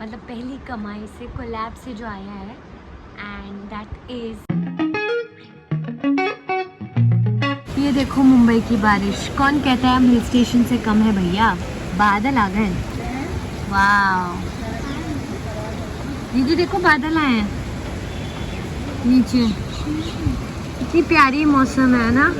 मतलब पहली कमाई से कोलैब से जो आया है, एंड दैट इज़ ये देखो मुंबई की बारिश। कौन कहता है हम हिल स्टेशन से कम है भैया, बादल आ गए। वाह दीदी देखो बादल आए हैं नीचे। कितनी प्यारी मौसम है ना,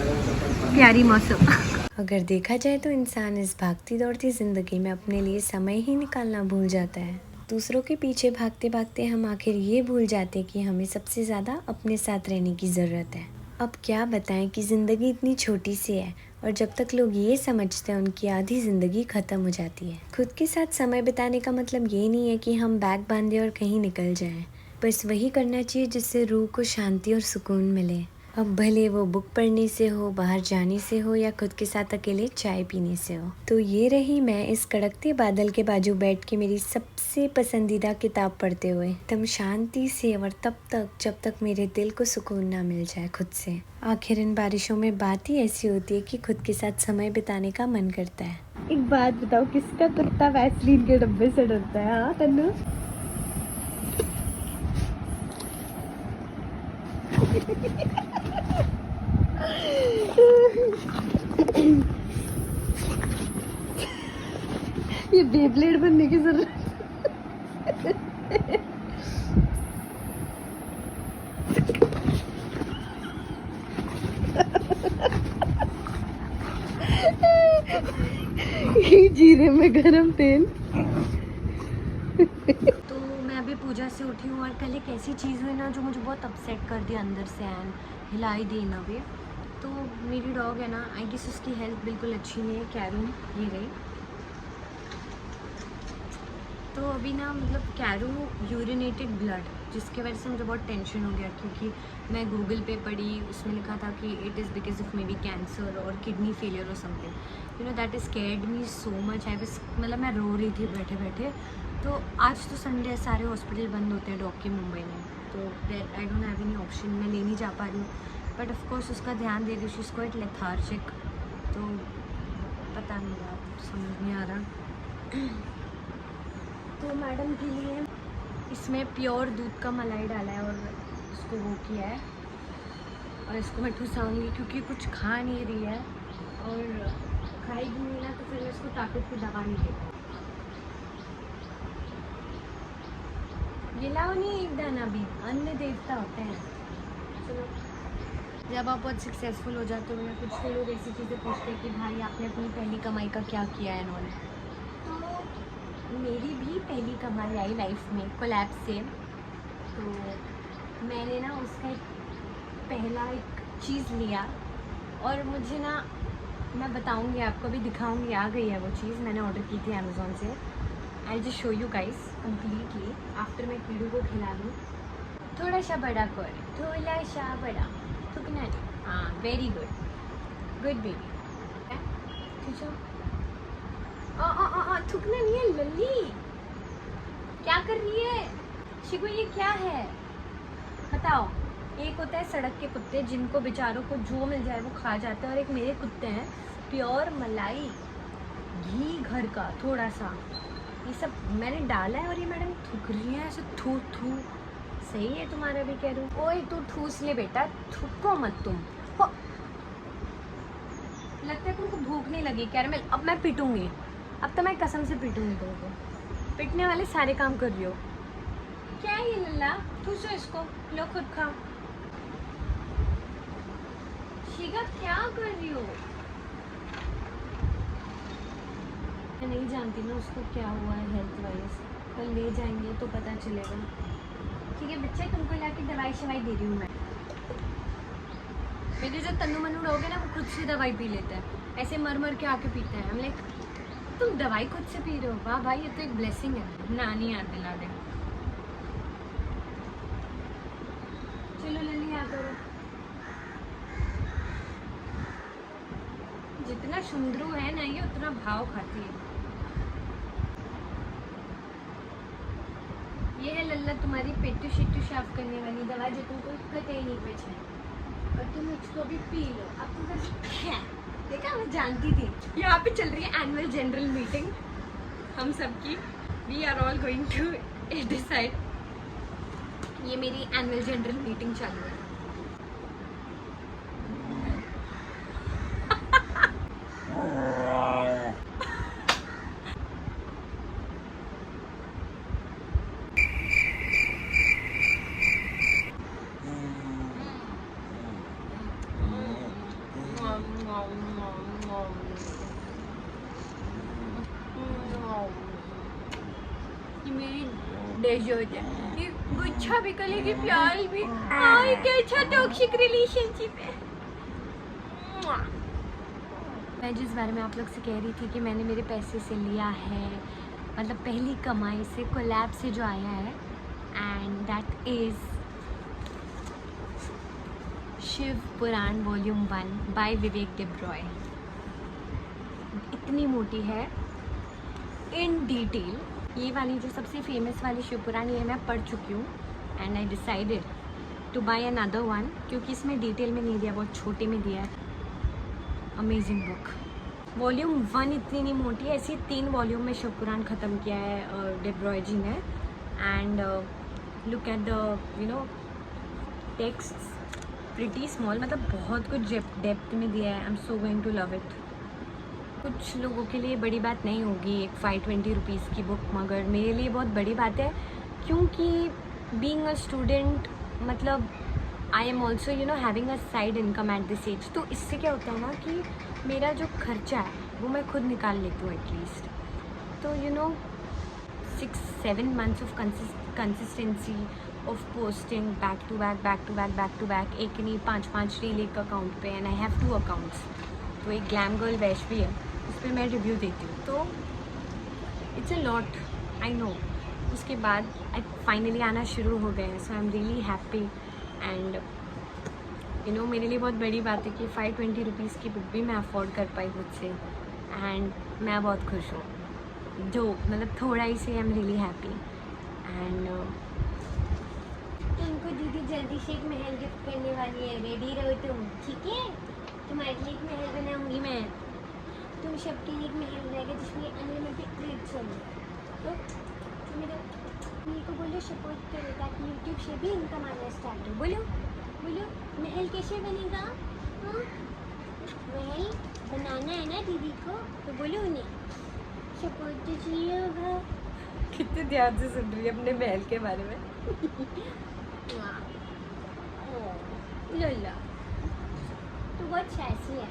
प्यारी मौसम। अगर देखा जाए तो इंसान इस भागती दौड़ती ज़िंदगी में अपने लिए समय ही निकालना भूल जाता है। दूसरों के पीछे भागते भागते हम आखिर ये भूल जाते कि हमें सबसे ज़्यादा अपने साथ रहने की ज़रूरत है। अब क्या बताएं कि ज़िंदगी इतनी छोटी सी है और जब तक लोग ये समझते हैं उनकी आधी ज़िंदगी ख़त्म हो जाती है। खुद के साथ समय बिताने का मतलब ये नहीं है कि हम बैग बांधे और कहीं निकल जाएं। बस वही करना चाहिए जिससे रूह को शांति और सुकून मिले। अब भले वो बुक पढ़ने से हो, बाहर जाने से हो या खुद के साथ अकेले चाय पीने से हो। तो ये रही मैं इस कड़कते बादल के बाजू बैठ के मेरी सबसे पसंदीदा किताब पढ़ते हुए, एकदम शांति से, और तब तक जब तक मेरे दिल को सुकून ना मिल जाए खुद से। आखिर इन बारिशों में बात ही ऐसी होती है कि खुद के साथ समय बिताने का मन करता है। एक बात बताओ, किसका कुत्ता वैसलीन के डब्बे से डरता है? हाँ तन्नू, ये बेब्लेड बनने की जरूरत। जीरे में गरम तेल। तो मैं अभी पूजा से उठी हूँ और कल एक ऐसी चीज़ हुई ना जो मुझे बहुत अपसेट कर दी अंदर से, एंड हिलाई दी ना भी। तो मेरी डॉग है ना, आई गेस उसकी हेल्थ बिल्कुल अच्छी नहीं है, कैरू ये रही। तो अभी ना मतलब कैरू यूरिनेटेड ब्लड, जिसके वजह से मुझे बहुत टेंशन हो गया, क्योंकि मैं गूगल पे पढ़ी, उसमें लिखा था कि it is because of may be cancer और किडनी फेलियर और something, you know that is scared me so much. I was मतलब मैं रो रही थी बैठे बैठे। तो आज तो संडे है, सारे हॉस्पिटल बंद होते हैं डॉग के मुंबई में, तो I don't have any option, मैं ले नहीं जा पा रही हूँ। बट ऑफकोर्स उसका ध्यान दे रही हूँ, उसको एक लेथार्जिक, तो पता नहीं यार, समझ नहीं आ रहा। तो मैडम के लिए इसमें प्योर दूध का मलाई डाला है और इसको वो किया है, और इसको मैं ठुसाऊँगी क्योंकि कुछ खा नहीं रही है, और खाएगी नहीं ना तो फिर मैं इसको ताकत की दवा नहीं देती। गिलाओ नहीं एक दाना भी, अन्न देवता होते हैं। चलो, जब आप बहुत सक्सेसफुल हो जाते हो या कुछ, तो लोग ऐसी चीज़ें पूछते हैं कि भाई आपने अपनी पहली कमाई का क्या किया है इन्होंने। तो मेरी भी पहली कमाई आई लाइफ में कोलैब से। तो मैंने ना उसका एक पहला एक चीज़ लिया, और मुझे ना, मैं बताऊंगी आपको, भी दिखाऊंगी, आ गई है वो चीज़, मैंने ऑर्डर की थी अमेज़ोन से। I just show you guys completely after मैं कीड़ू को खिला दूँ। थोड़ा सा बड़ा कर, थोड़ा सा बड़ा, थुकना नहीं। हाँ वेरी गुड, गुड बेबी। थुकना नहीं है लल्ली, क्या कर रही है शिकू, ये क्या है बताओ। एक होता है सड़क के कुत्ते जिनको बेचारों को जो मिल जाए वो खा जाते हैं, और एक मेरे कुत्ते हैं प्योर मलाई, घी घर का थोड़ा सा, ये सब मैंने डाला है, और ये मैडम थूक रही है ऐसे, थू थू। सही है तुम्हारा भी, कह रही हूँ। ओए तू ठूस ले बेटा, थूको मत तुम। हो, लगता है तुमको भूख नहीं लगी कैरमेल। अब मैं पीटूंगी, अब तो मैं कसम से पीटूंगी तुमको। पिटने वाले सारे काम कर रही हो। क्या है ये लल्ला, ठूसो इसको, लो खुद खाओ। शिगा क्या कर रही हो? मैं नहीं जानती ना उसको क्या हुआ है हेल्थ वाइज, कल ले जाएंगे तो पता चलेगा। ठीक है बच्चे, तुमको लाके दवाई शवाई दे रही हूँ मैं। मेरे जो तन्नू मन्नू लोग हैं ना, वो खुद से दवाई पी लेते हैं, ऐसे मर मर के आके पीते हैं। हम लाइक, तुम दवाई खुद से पी रहे हो? वाह भाई, ये तो एक ब्लेसिंग है। नानी याद दिला दे। चलो लल्ली आ करो। जितना सुंदरू है ना ये, उतना भाव खाती है। ये है लल्ला तुम्हारी पेटू शिट्टू साफ करने वाली दवा, जो तुमको कतई नहीं बचे, और तुम इसको भी पी लो। अब तुम देखा, मैं जानती थी। यहाँ पे चल रही है एनुअल जनरल मीटिंग हम सबकी। We are all going to decide, ये मेरी एनुअल जनरल मीटिंग चालू है। ये मेरी डेजर्ट है, ये गुच्छा भी कलेगी, प्यार भी। हाँ, क्या अच्छा टॉक्सिक रिलेशनशिप है। मैं जिस बारे में आप लोग से कह रही थी कि मैंने मेरे पैसे से लिया है, मतलब पहली कमाई से, कोलैब से जो आया है, and that is Shiv Puran volume 1 by Vivek Debroy. इतनी मोटी है इन डिटेल। ये वाली जो सबसे फेमस वाली शिव पुराण, ये मैं पढ़ चुकी हूँ and I decided to buy another one, क्योंकि इसमें डिटेल में नहीं दिया, बहुत छोटे में दिया है। Amazing book. वॉल्यूम 1 इतनी नहीं मोटी है, ऐसी 3 वॉल्यूम में शिव पुराण ख़त्म किया है डेब्रॉय जी ने। And look at the text, pretty small, मतलब बहुत कुछ डेप्थ में दिया है। I am so going to love it. कुछ लोगों के लिए बड़ी बात नहीं होगी एक 520 रुपीज़ की बुक, मगर मेरे लिए बहुत बड़ी बात है, क्योंकि बीइंग अ स्टूडेंट, मतलब I am also having a side income at this age. तो इससे क्या होता है ना कि मेरा जो खर्चा है वो मैं खुद निकाल लेती हूँ एटलीस्ट। तो 6-7 months of consistency of posting back to back, एक नहीं 5 रील एक अकाउंट पे, एंड आई हैव 2 अकाउंट्स। तो एक ग्लैम गर्ल वैश भी है, उस पर मैं रिव्यू देती हूँ। तो it's a lot, I know. उसके बाद फाइनली आना शुरू हो गए हैं, so I am really happy. And मेरे लिए बहुत बड़ी बात है कि 520 रुपीज़ की बुक भी मैं अफोर्ड कर पाई खुद से, एंड मैं बहुत खुश हूँ। जो मतलब थोड़ा ही से आई एम रियली हैप्पी। एंड तुमको दीदी जल्दी से एक महल गिफ्ट करने वाली है, रेडी रहो तुम, ठीक है? तुम्हारे लिए एक महल बनाऊंगी मैं, तुम सबके लिए एक महल रहेगा जिसमें अनलिमिटेड ट्रीट्स होंगे। तो मेरे को बोलो सपोर्ट करो ताकि यूट्यूब से भी इनकम आना स्टार्ट हो। बोलो महल कैसे बनेगा? हाँ, महल बनाना है ना दीदी को, तो बोलो उन्हें सपोर्ट तो चाहिए होगा। कितने ध्यान से सुन रही है अपने महल के बारे में। लोला तो बहुत सैसी है।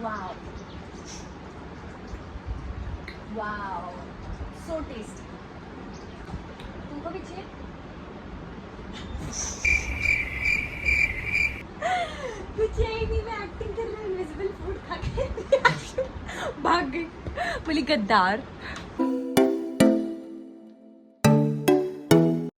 Wow. Wow. So tasty. तुमको भी चाहिए? कुछ है ही नहीं, मैं एक्टिंग कर रहा हूँ इनविजिबल फूड खा के। भाग गई, बोली गद्दार।